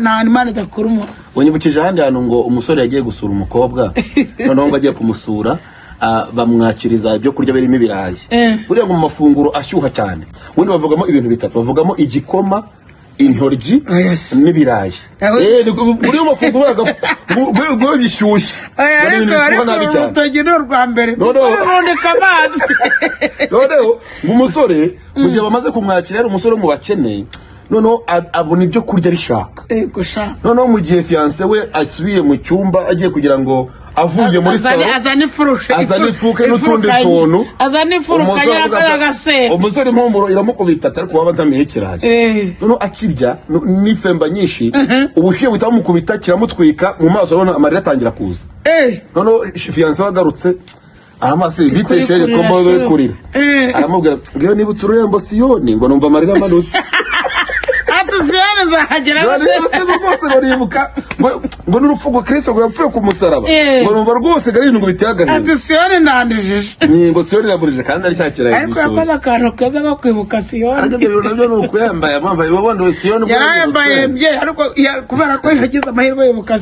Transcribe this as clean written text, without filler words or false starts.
nta Imana idakuruma. Unyibukije ahandi hantu ngo umusore yagiye gusura umukobwa noneho ngo agiye kumusura bamwakiriza ibyo kurya birimo ibirayi. Buriya ngo mu mafunguro ashyuha cyane ubundi bavugamo ibintu bitatu, bavugamo igikoma, intoryi n'ibirayi. Buriya mafunguro ngo bishyushye Ariko urutoki ni urwa mbere ruboneka amazi. Noneho umusore mu gihe bamaze kumwakira ari umusore mu bakeneye, noneho abona ibyo kurya bishaka. Noneho mu gihe fiancé we asubiye mu cyumba agiye kugira ngo avuye muri salo azana ifuke n'utundi tuntu, umusore impumuro iramukubita ariko waba atamiye ikirayi. Noneho akirya n'ifemba nyinshi ubushyuhe buhita bumukubita kiramutwika mu maso, abona amarira atangira kuza. Noneho fiancé wagarutse aramase bite shere ko mbawe kurira, aramubwira ngiyo nibutse ururembo Siyoni ngo numva amarira amanutse. Siyoni zahagera rwose baribuka ngo n'urupfu rwa Kristo ngo yapfuye ku musaraba, ngo numva rwose gari ibintu biteye agahinda. Siyoni ndandijije ngo Siyoni yaburije kandi ari cyakira ariko yakoze akantu keza ko kwibuka Siyoni. Ariko ibyo nabyo ni ukuyambaye amambaye babonye Siyoni yarayambaye ariko kubera ko yagize amahirwe yibuka